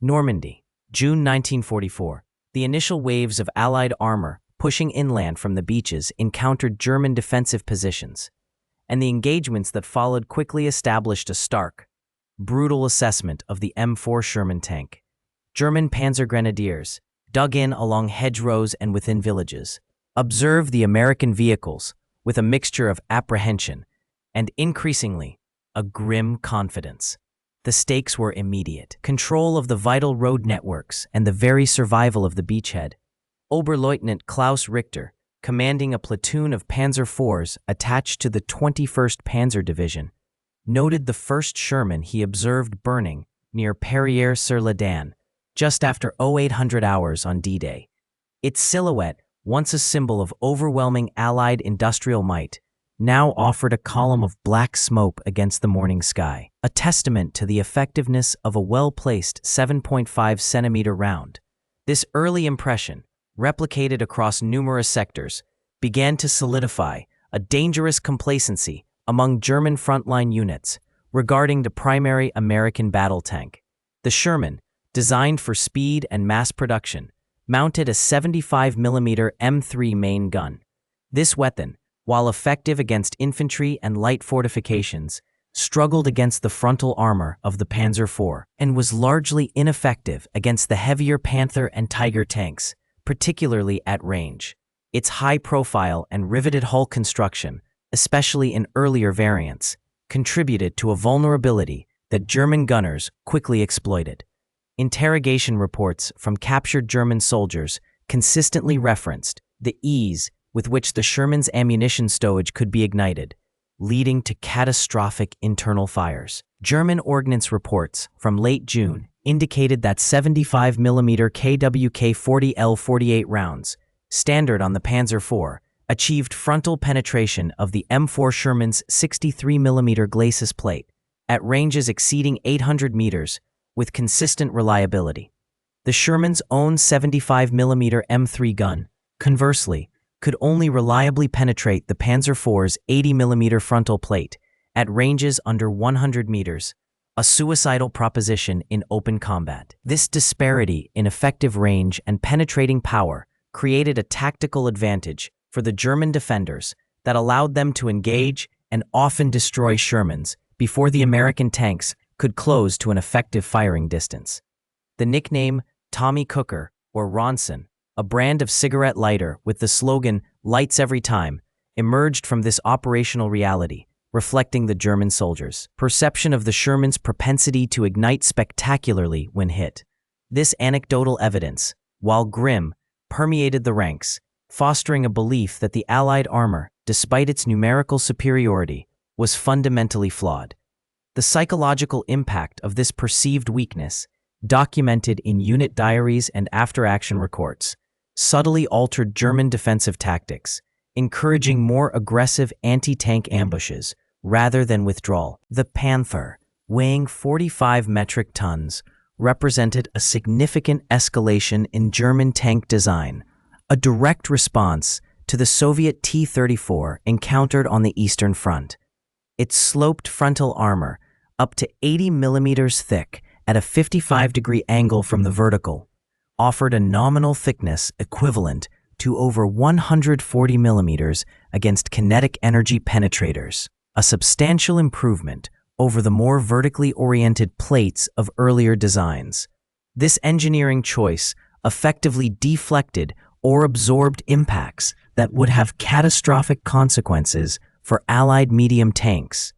Normandy, June 1944. The initial waves of Allied armor pushing inland from the beaches encountered German defensive positions, and the engagements that followed quickly established a stark, brutal assessment of the M4 Sherman tank. German Panzer Grenadiers, dug in along hedgerows and within villages, observed the American vehicles with a mixture of apprehension and, increasingly, a grim confidence. The stakes were immediate: control of the vital road networks and the very survival of the beachhead. Oberleutnant Klaus Richter, commanding a platoon of Panzer IVs attached to the 21st Panzer Division, noted the first Sherman he observed burning near Perrières-sur-Ladan just after 0800 hours on D-Day. Its silhouette, once a symbol of overwhelming Allied industrial might, now offered a column of black smoke against the morning sky, a testament to the effectiveness of a well-placed 7.5-centimeter round. This early impression, replicated across numerous sectors, began to solidify a dangerous complacency among German frontline units regarding the primary American battle tank. The Sherman, designed for speed and mass production, mounted a 75mm M3 main gun. This weapon, while effective against infantry and light fortifications, struggled against the frontal armor of the Panzer IV and was largely ineffective against the heavier Panther and Tiger tanks, particularly at range. Its high profile and riveted hull construction, especially in earlier variants, contributed to a vulnerability that German gunners quickly exploited. Interrogation reports from captured German soldiers consistently referenced the ease with which the Sherman's ammunition stowage could be ignited, leading to catastrophic internal fires. German ordnance reports from late June indicated that 75mm KWK-40L-48 rounds, standard on the Panzer IV, achieved frontal penetration of the M4 Sherman's 63mm glacis plate at ranges exceeding 800 meters with consistent reliability. The Sherman's own 75mm M3 gun, conversely, could only reliably penetrate the Panzer IV's 80mm frontal plate at ranges under 100 meters, a suicidal proposition in open combat. This disparity in effective range and penetrating power created a tactical advantage for the German defenders that allowed them to engage and often destroy Shermans before the American tanks could close to an effective firing distance. The nickname Tommy Cooker, or Ronson, a brand of cigarette lighter with the slogan "Lights Every Time," emerged from this operational reality, reflecting the German soldiers' perception of the Sherman's propensity to ignite spectacularly when hit. This anecdotal evidence, while grim, permeated the ranks, fostering a belief that the Allied armor, despite its numerical superiority, was fundamentally flawed. The psychological impact of this perceived weakness, documented in unit diaries and after-action reports, subtly altered German defensive tactics, encouraging more aggressive anti-tank ambushes rather than withdrawal. The Panther, weighing 45 metric tons, represented a significant escalation in German tank design, a direct response to the Soviet T-34 encountered on the Eastern Front. Its sloped frontal armor, up to 80 millimeters thick at a 55-degree angle from the vertical, offered a nominal thickness equivalent to over 140 millimeters against kinetic energy penetrators, a substantial improvement over the more vertically oriented plates of earlier designs. This engineering choice effectively deflected or absorbed impacts that would have catastrophic consequences for Allied medium tanks.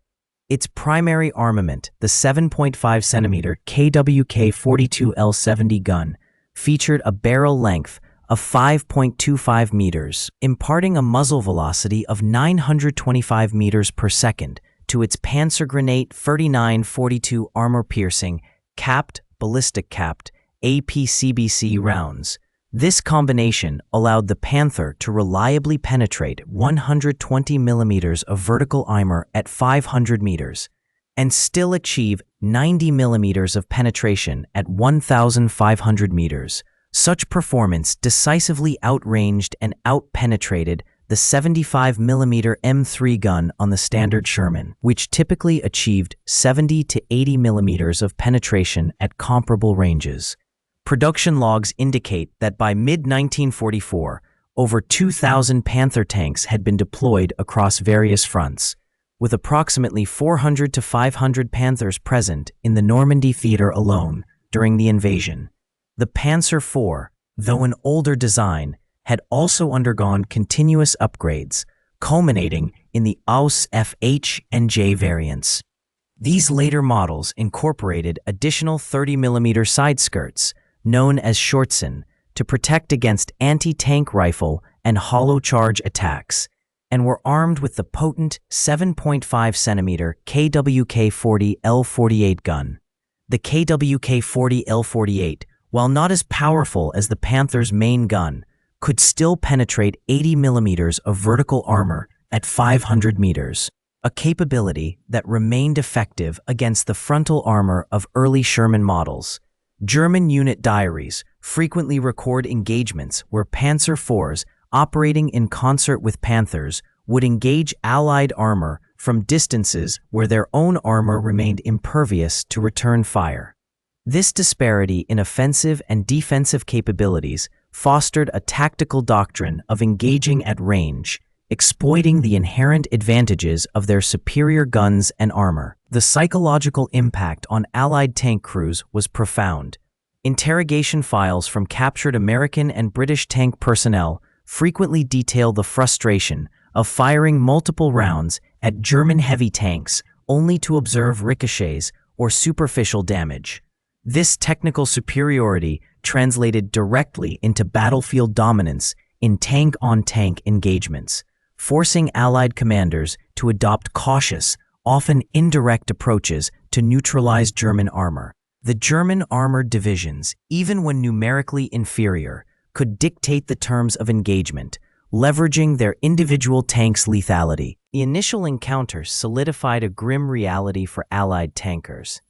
Its primary armament, the 7.5-centimeter KWK-42L-70 gun, featured a barrel length of 5.25 meters, imparting a muzzle velocity of 925 meters per second to its Panzergranate 39-42 armor-piercing, ballistic-capped, APCBC rounds. This combination allowed the Panther to reliably penetrate 120 millimeters of vertical armor at 500 meters, and still achieve 90 millimeters of penetration at 1,500 meters. Such performance decisively outranged and outpenetrated the 75mm M3 gun on the standard Sherman, which typically achieved 70 to 80mm of penetration at comparable ranges. Production logs indicate that by mid-1944, over 2,000 Panther tanks had been deployed across various fronts, with approximately 400 to 500 Panthers present in the Normandy theater alone during the invasion. The Panzer IV, though an older design, had also undergone continuous upgrades, culminating in the Aus FH and J variants. These later models incorporated additional 30mm side skirts, known as Shortsen, to protect against anti-tank rifle and hollow charge attacks, and were armed with the potent 7.5cm KWK-40 L48 gun. The KWK-40 L48, while not as powerful as the Panther's main gun, could still penetrate 80mm of vertical armor at 500 meters, a capability that remained effective against the frontal armor of early Sherman models. German unit diaries frequently record engagements where Panzer IVs, operating in concert with Panthers, would engage Allied armor from distances where their own armor remained impervious to return fire. This disparity in offensive and defensive capabilities fostered a tactical doctrine of engaging at range, exploiting the inherent advantages of their superior guns and armor. The psychological impact on Allied tank crews was profound. Interrogation files from captured American and British tank personnel frequently detail the frustration of firing multiple rounds at German heavy tanks only to observe ricochets or superficial damage. This technical superiority translated directly into battlefield dominance in tank-on-tank engagements, forcing Allied commanders to adopt cautious, often indirect approaches to neutralize German armor. The German armored divisions, even when numerically inferior, could dictate the terms of engagement, leveraging their individual tanks' lethality. The initial encounter solidified a grim reality for Allied tankers.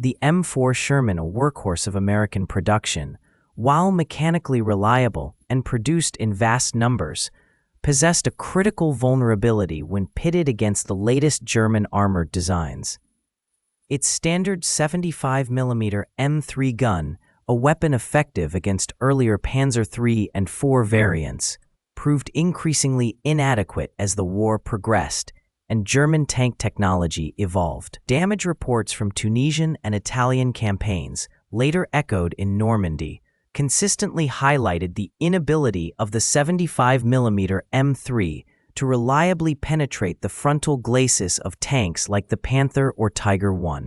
The M4 Sherman, a workhorse of American production, while mechanically reliable and produced in vast numbers, possessed a critical vulnerability when pitted against the latest German armored designs. Its standard 75mm M3 gun, a weapon effective against earlier Panzer III and IV variants, proved increasingly inadequate as the war progressed and German tank technology evolved. Damage reports from Tunisian and Italian campaigns, later echoed in Normandy, consistently highlighted the inability of the 75mm M3 to reliably penetrate the frontal glacis of tanks like the Panther or Tiger I.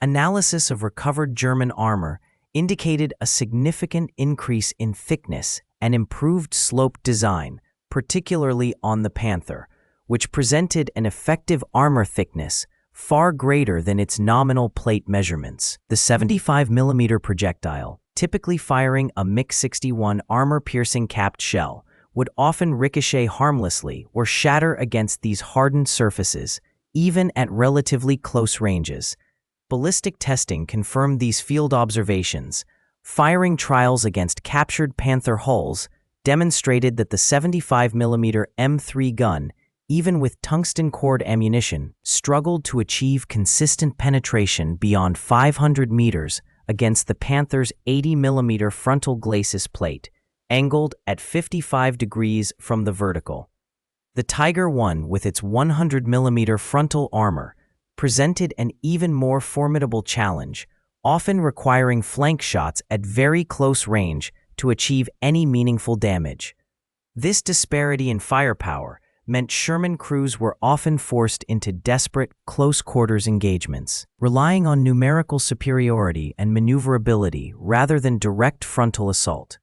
Analysis of recovered German armor indicated a significant increase in thickness and improved slope design, particularly on the Panther, which presented an effective armor thickness far greater than its nominal plate measurements. The 75mm projectile, typically firing a MiG-61 armor-piercing capped shell, would often ricochet harmlessly or shatter against these hardened surfaces, even at relatively close ranges. Ballistic testing confirmed these field observations. Firing trials against captured Panther hulls demonstrated that the 75mm M3 gun, even with tungsten-cored ammunition, struggled to achieve consistent penetration beyond 500 meters against the Panther's 80mm frontal glacis plate, angled at 55 degrees from the vertical. The Tiger I, with its 100mm frontal armor, presented an even more formidable challenge, often requiring flank shots at very close range to achieve any meaningful damage. This disparity in firepower meant Sherman crews were often forced into desperate, close-quarters engagements, relying on numerical superiority and maneuverability rather than direct frontal assault.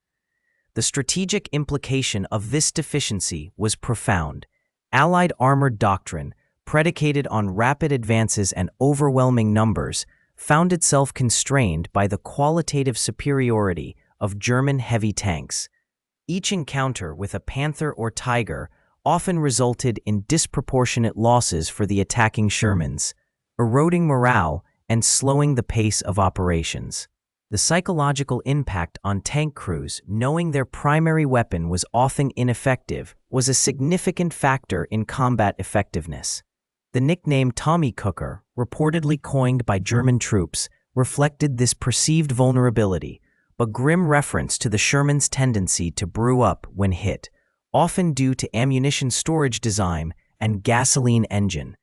The strategic implication of this deficiency was profound. Allied armored doctrine, predicated on rapid advances and overwhelming numbers, found itself constrained by the qualitative superiority of German heavy tanks. Each encounter with a Panther or Tiger often resulted in disproportionate losses for the attacking Shermans, eroding morale and slowing the pace of operations. The psychological impact on tank crews, knowing their primary weapon was often ineffective, was a significant factor in combat effectiveness. The nickname Tommy Cooker, reportedly coined by German troops, reflected this perceived vulnerability, a grim reference to the Sherman's tendency to brew up when hit, often due to ammunition storage design and gasoline engine.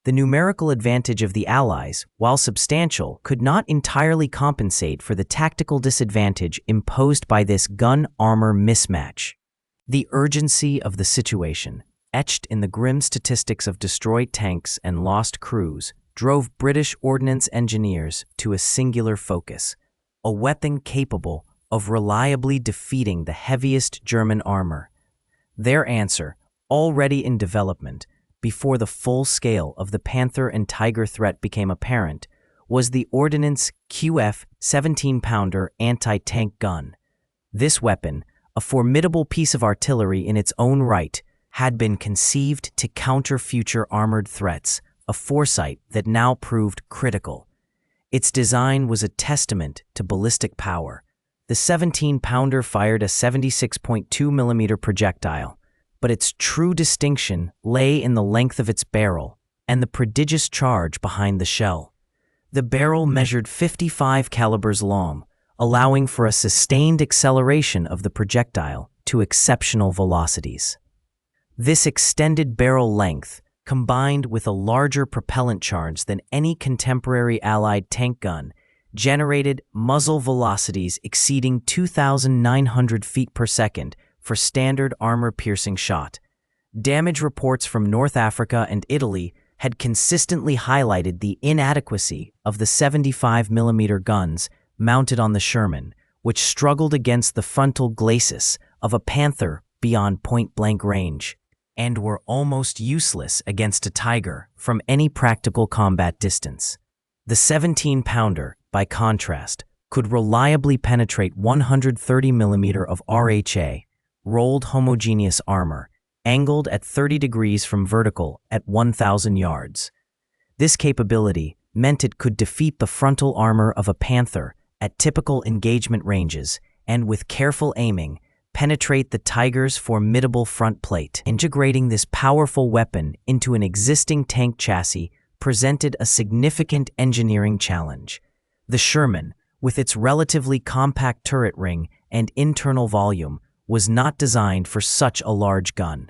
The numerical advantage of the Allies, while substantial, could not entirely compensate for the tactical disadvantage imposed by this gun-armor mismatch. The urgency of the situation, etched in the grim statistics of destroyed tanks and lost crews, drove British ordnance engineers to a singular focus: a weapon capable of reliably defeating the heaviest German armor. Their answer, already in development, before the full scale of the Panther and Tiger threat became apparent, was the Ordnance QF 17-pounder anti-tank gun. This weapon, a formidable piece of artillery in its own right, had been conceived to counter future armored threats, a foresight that now proved critical. Its design was a testament to ballistic power. The 17-pounder fired a 76.2mm projectile, but its true distinction lay in the length of its barrel and the prodigious charge behind the shell. The barrel measured 55 calibers long, allowing for a sustained acceleration of the projectile to exceptional velocities. This extended barrel length, combined with a larger propellant charge than any contemporary Allied tank gun, generated muzzle velocities exceeding 2,900 feet per second for standard armor-piercing shot. Damage reports from North Africa and Italy had consistently highlighted the inadequacy of the 75mm guns mounted on the Sherman, which struggled against the frontal glacis of a Panther beyond point-blank range, and were almost useless against a Tiger from any practical combat distance. The 17-pounder, by contrast, could reliably penetrate 130mm of RHA, rolled homogeneous armor, angled at 30 degrees from vertical at 1,000 yards. This capability meant it could defeat the frontal armor of a Panther at typical engagement ranges and, with careful aiming, penetrate the Tiger's formidable front plate. Integrating this powerful weapon into an existing tank chassis presented a significant engineering challenge. The Sherman, with its relatively compact turret ring and internal volume, was not designed for such a large gun.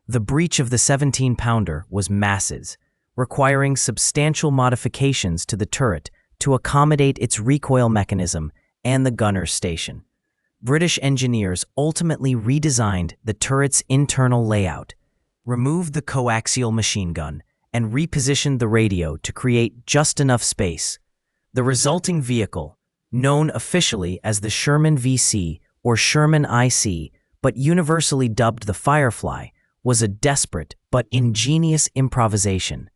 The breech of the 17-pounder was massive, requiring substantial modifications to the turret to accommodate its recoil mechanism and the gunner's station. British engineers ultimately redesigned the turret's internal layout, removed the coaxial machine gun, and repositioned the radio to create just enough space. The resulting vehicle, known officially as the Sherman VC or Sherman IC, but universally dubbed the Firefly, was a desperate but ingenious improvisation.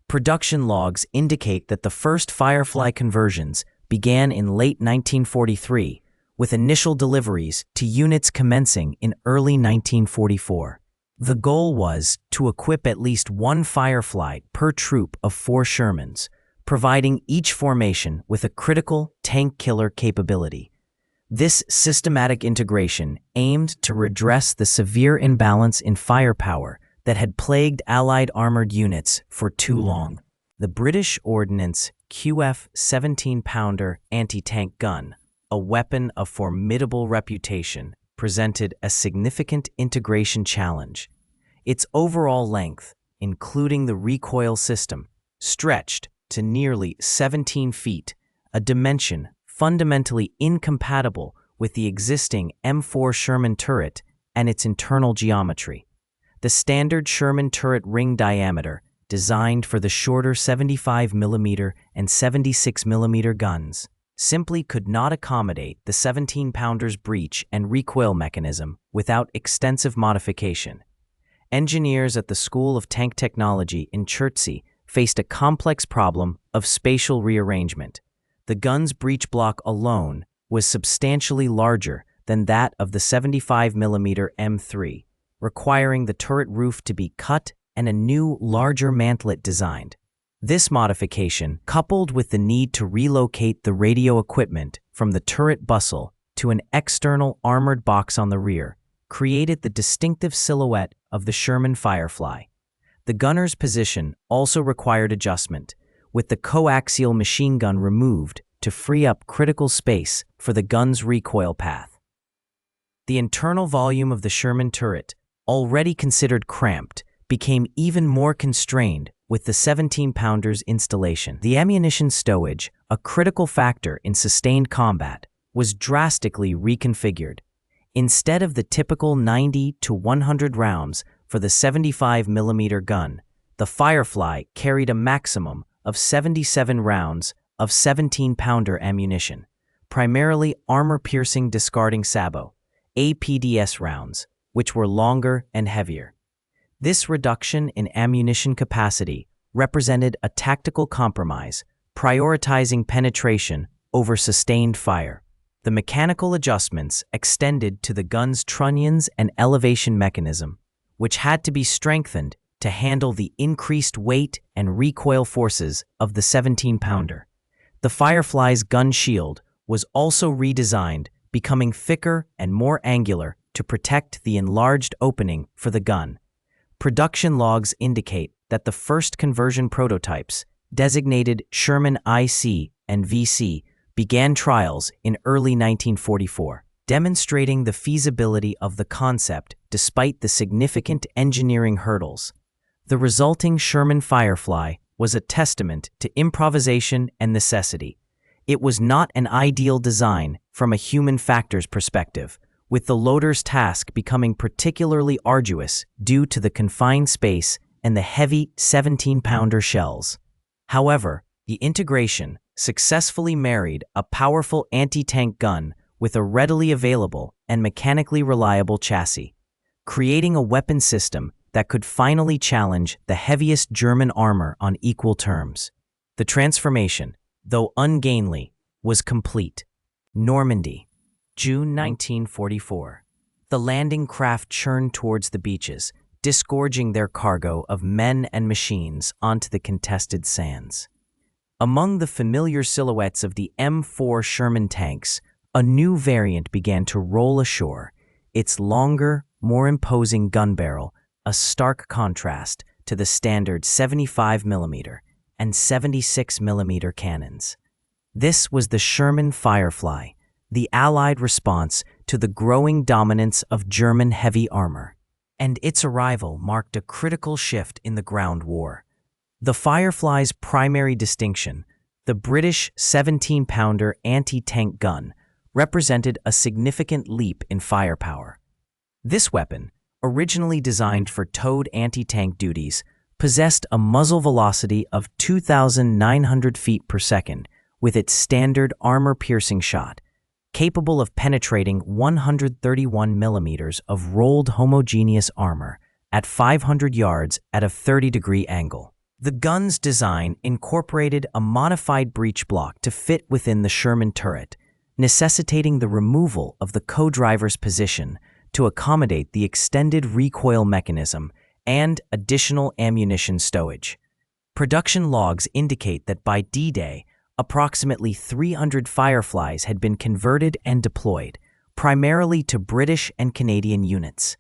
Production logs indicate that the first Firefly conversions began in late 1943, with initial deliveries to units commencing in early 1944. The goal was to equip at least one Firefly per troop of 4 Shermans, providing each formation with a critical tank killer capability. This systematic integration aimed to redress the severe imbalance in firepower that had plagued Allied armored units for too long. The British Ordnance QF 17-pounder anti-tank gun, a weapon of formidable reputation, presented a significant integration challenge. Its overall length, including the recoil system, stretched to nearly 17 feet, a dimension fundamentally incompatible with the existing M4 Sherman turret and its internal geometry. The standard Sherman turret ring diameter, designed for the shorter 75mm and 76mm guns, simply could not accommodate the 17-pounder's breech and recoil mechanism without extensive modification. Engineers at the School of Tank Technology in Chertsey faced a complex problem of spatial rearrangement. The gun's breech block alone was substantially larger than that of the 75mm M3, requiring the turret roof to be cut and a new, larger mantlet designed. This modification, coupled with the need to relocate the radio equipment from the turret bustle to an external armored box on the rear, created the distinctive silhouette of the Sherman Firefly. The gunner's position also required adjustment, with the coaxial machine gun removed to free up critical space for the gun's recoil path. The internal volume of the Sherman turret, already considered cramped, became even more constrained with the 17-pounder's installation. The ammunition stowage, a critical factor in sustained combat, was drastically reconfigured. Instead of the typical 90 to 100 rounds for the 75mm gun, the Firefly carried a maximum of 77 rounds of 17-pounder ammunition, primarily armor-piercing discarding sabot, APDS rounds, which were longer and heavier. This reduction in ammunition capacity represented a tactical compromise, prioritizing penetration over sustained fire. The mechanical adjustments extended to the gun's trunnions and elevation mechanism, which had to be strengthened to handle the increased weight and recoil forces of the 17-pounder. The Firefly's gun shield was also redesigned, becoming thicker and more angular to protect the enlarged opening for the gun. Production logs indicate that the first conversion prototypes, designated Sherman IC and VC, began trials in early 1944, demonstrating the feasibility of the concept despite the significant engineering hurdles. The resulting Sherman Firefly was a testament to improvisation and necessity. It was not an ideal design from a human factors perspective, with the loader's task becoming particularly arduous due to the confined space and the heavy 17-pounder shells. However, the integration successfully married a powerful anti-tank gun with a readily available and mechanically reliable chassis, creating a weapon system that could finally challenge the heaviest German armor on equal terms. The transformation, though ungainly, was complete. Normandy, June 1944. The landing craft churned towards the beaches, disgorging their cargo of men and machines onto the contested sands. Among the familiar silhouettes of the M4 Sherman tanks, a new variant began to roll ashore, its longer, more imposing gun barrel a stark contrast to the standard 75mm and 76mm cannons. This was the Sherman Firefly, the Allied response to the growing dominance of German heavy armor, and its arrival marked a critical shift in the ground war. The Firefly's primary distinction, the British 17-pounder anti-tank gun, represented a significant leap in firepower. This weapon, originally designed for towed anti-tank duties, possessed a muzzle velocity of 2,900 feet per second with its standard armor-piercing shot, capable of penetrating 131 millimeters of rolled homogeneous armor at 500 yards at a 30-degree angle. The gun's design incorporated a modified breech block to fit within the Sherman turret, necessitating the removal of the co-driver's position to accommodate the extended recoil mechanism and additional ammunition stowage. Production logs indicate that by D-Day, approximately 300 Fireflies had been converted and deployed, primarily to British and Canadian units.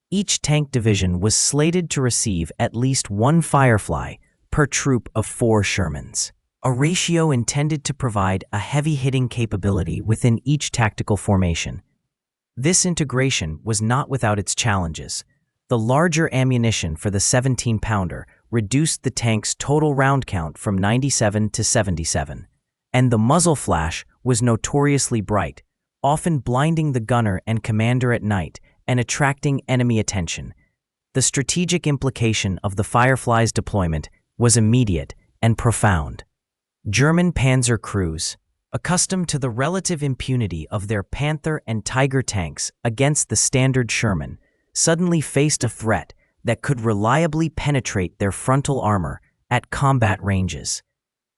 Each tank division was slated to receive at least one Firefly per troop of 4 Shermans, a ratio intended to provide a heavy-hitting capability within each tactical formation. This integration was not without its challenges. The larger ammunition for the 17-pounder reduced the tank's total round count from 97 to 77, and the muzzle flash was notoriously bright, often blinding the gunner and commander at night and attracting enemy attention. The strategic implication of the Firefly's deployment was immediate and profound. German Panzer crews, accustomed to the relative impunity of their Panther and Tiger tanks against the standard Sherman, suddenly faced a threat that could reliably penetrate their frontal armor at combat ranges.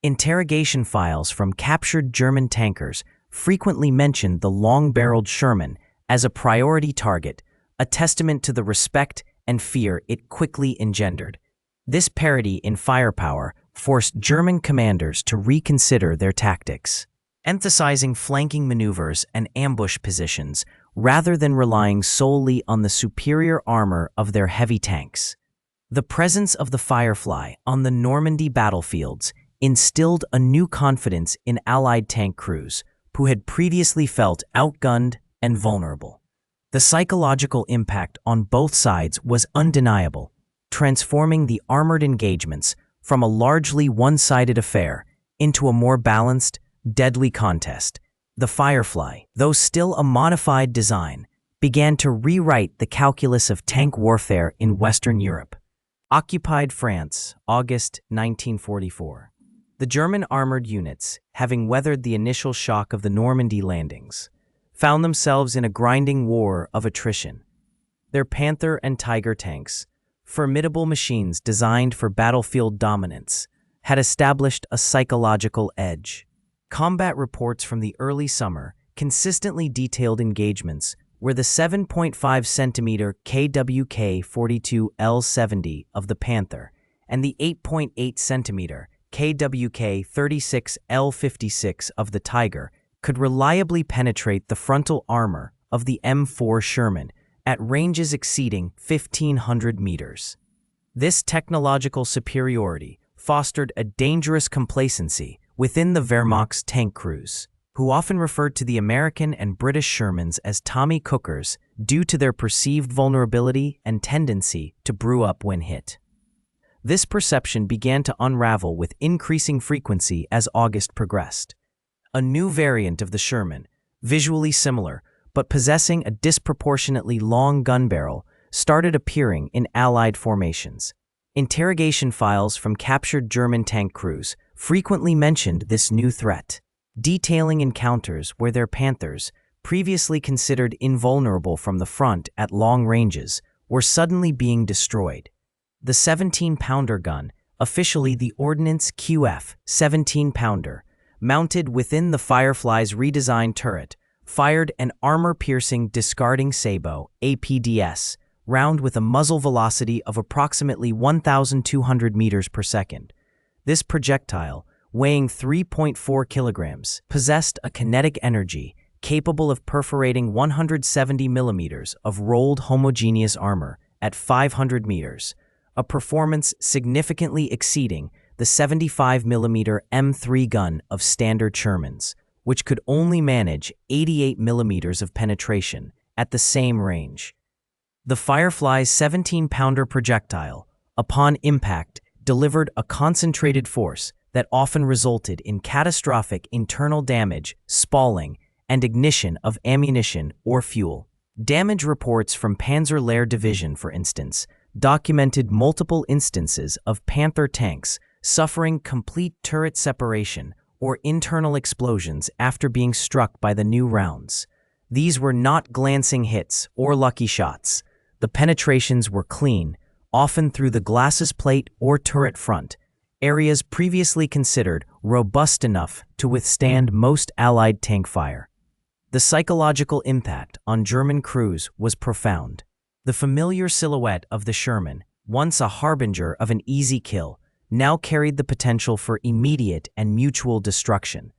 Interrogation files from captured German tankers frequently mentioned the long-barreled Sherman as a priority target, a testament to the respect and fear it quickly engendered. This parity in firepower forced German commanders to reconsider their tactics. emphasizing flanking maneuvers and ambush positions rather than relying solely on the superior armor of their heavy tanks. The presence of the Firefly on the Normandy battlefields instilled a new confidence in Allied tank crews who had previously felt outgunned and vulnerable. The psychological impact on both sides was undeniable, transforming the armored engagements from a largely one-sided affair into a more balanced, deadly contest. The Firefly, though still a modified design, began to rewrite the calculus of tank warfare in Western Europe. Occupied France, August 1944. The German armored units, having weathered the initial shock of the Normandy landings, found themselves in a grinding war of attrition. Their Panther and Tiger tanks, formidable machines designed for battlefield dominance, had established a psychological edge. Combat reports from the early summer consistently detailed engagements where the 7.5-centimeter KWK-42L70 of the Panther and the 8.8-centimeter KWK-36L56 of the Tiger could reliably penetrate the frontal armor of the M4 Sherman at ranges exceeding 1,500 meters. This technological superiority fostered a dangerous complacency within the Wehrmacht's tank crews, who often referred to the American and British Shermans as Tommy Cookers due to their perceived vulnerability and tendency to brew up when hit. This perception began to unravel with increasing frequency as August progressed. A new variant of the Sherman, visually similar but possessing a disproportionately long gun barrel, started appearing in Allied formations. Interrogation files from captured German tank crews frequently mentioned this new threat, detailing encounters where their Panthers, previously considered invulnerable from the front at long ranges, were suddenly being destroyed. The 17-pounder gun, officially the Ordnance QF 17-pounder, mounted within the Firefly's redesigned turret, fired an armor-piercing discarding sabot (APDS) round with a muzzle velocity of approximately 1,200 meters per second. This projectile, weighing 3.4 kilograms, possessed a kinetic energy capable of perforating 170 millimeters of rolled homogeneous armor at 500 meters, a performance significantly exceeding the 75mm M3 gun of standard Shermans, which could only manage 88 millimeters of penetration at the same range. The Firefly's 17-pounder projectile, upon impact, delivered a concentrated force that often resulted in catastrophic internal damage, spalling, and ignition of ammunition or fuel. Damage reports from Panzer Lehr Division, for instance, documented multiple instances of Panther tanks suffering complete turret separation or internal explosions after being struck by the new rounds. These were not glancing hits or lucky shots. The penetrations were clean, often through the glacis plate or turret front, areas previously considered robust enough to withstand most Allied tank fire. The psychological impact on German crews was profound. The familiar silhouette of the Sherman, once a harbinger of an easy kill, now carried the potential for immediate and mutual destruction.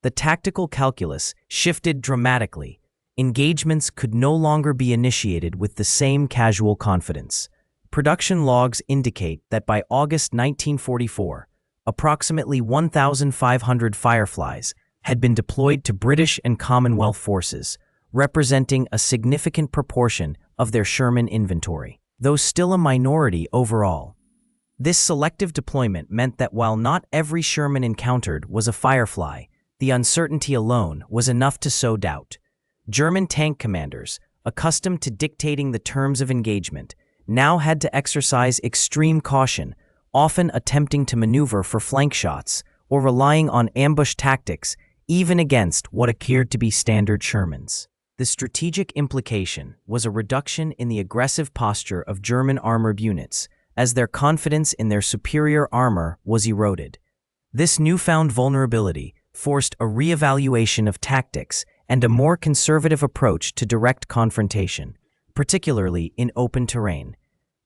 The tactical calculus shifted dramatically. Engagements could no longer be initiated with the same casual confidence. Production logs indicate that by August 1944, approximately 1,500 Fireflies had been deployed to British and Commonwealth forces, representing a significant proportion of their Sherman inventory, though still a minority overall. This selective deployment meant that while not every Sherman encountered was a Firefly, the uncertainty alone was enough to sow doubt. German tank commanders, accustomed to dictating the terms of engagement, now had to exercise extreme caution, often attempting to maneuver for flank shots or relying on ambush tactics even against what appeared to be standard Shermans. The strategic implication was a reduction in the aggressive posture of German armored units, as their confidence in their superior armor was eroded. This newfound vulnerability forced a reevaluation of tactics and a more conservative approach to direct confrontation, particularly in open terrain.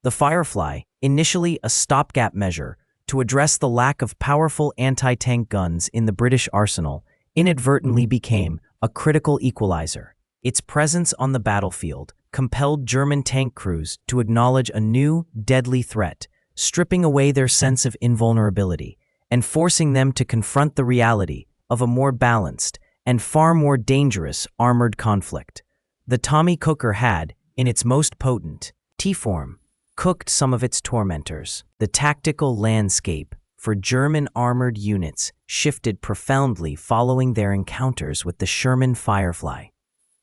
The Firefly, initially a stopgap measure to address the lack of powerful anti-tank guns in the British arsenal, inadvertently became a critical equalizer. Its presence on the battlefield compelled German tank crews to acknowledge a new, deadly threat, stripping away their sense of invulnerability and forcing them to confront the reality of a more balanced and far more dangerous armored conflict. The Tommy Cooker had, in its most potent T-form, cooked some of its tormentors. The tactical landscape for German armored units shifted profoundly following their encounters with the Sherman Firefly.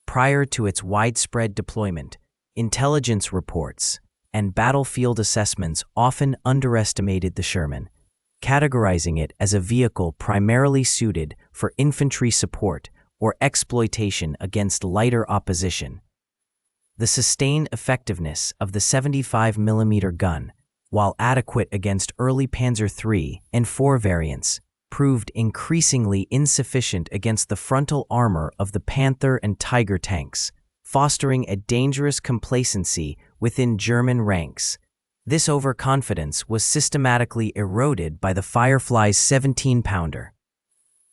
Prior to its widespread deployment, intelligence reports and battlefield assessments often underestimated the Sherman, categorizing it as a vehicle primarily suited for infantry support or exploitation against lighter opposition. The sustained effectiveness of the 75mm gun, while adequate against early Panzer III and IV variants, proved increasingly insufficient against the frontal armor of the Panther and Tiger tanks, fostering a dangerous complacency within German ranks. This overconfidence was systematically eroded by the Firefly's 17-pounder.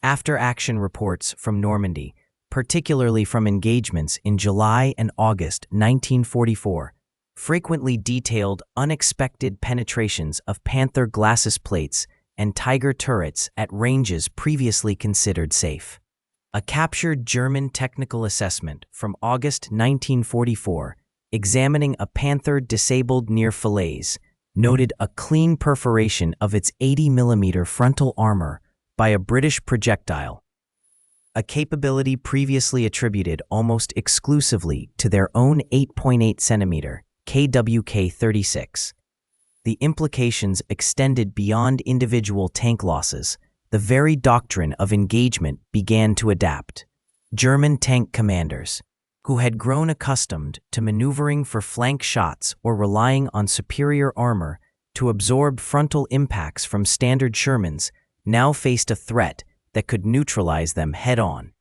After-action reports from Normandy, particularly from engagements in July and August 1944, frequently detailed unexpected penetrations of Panther glacis plates and Tiger turrets at ranges previously considered safe. A captured German technical assessment from August 1944, examining a Panther disabled near Falaise, noted a clean perforation of its 80mm frontal armor by a British projectile, a capability previously attributed almost exclusively to their own 8.8cm KWK-36. The implications extended beyond individual tank losses. The very doctrine of engagement began to adapt. German tank commanders, who had grown accustomed to maneuvering for flank shots or relying on superior armor to absorb frontal impacts from standard Shermans, now faced a threat that could neutralize them head-on.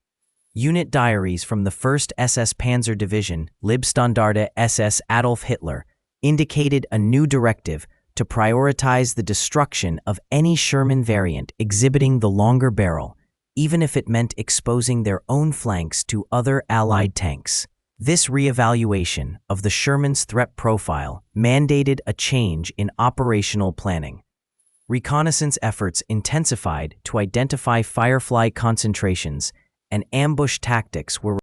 Unit diaries from the 1st SS Panzer Division, Leibstandarte SS Adolf Hitler, indicated a new directive to prioritize the destruction of any Sherman variant exhibiting the longer barrel, even if it meant exposing their own flanks to other Allied tanks. This reevaluation of the Sherman's threat profile mandated a change in operational planning. Reconnaissance efforts intensified to identify Firefly concentrations, and ambush tactics were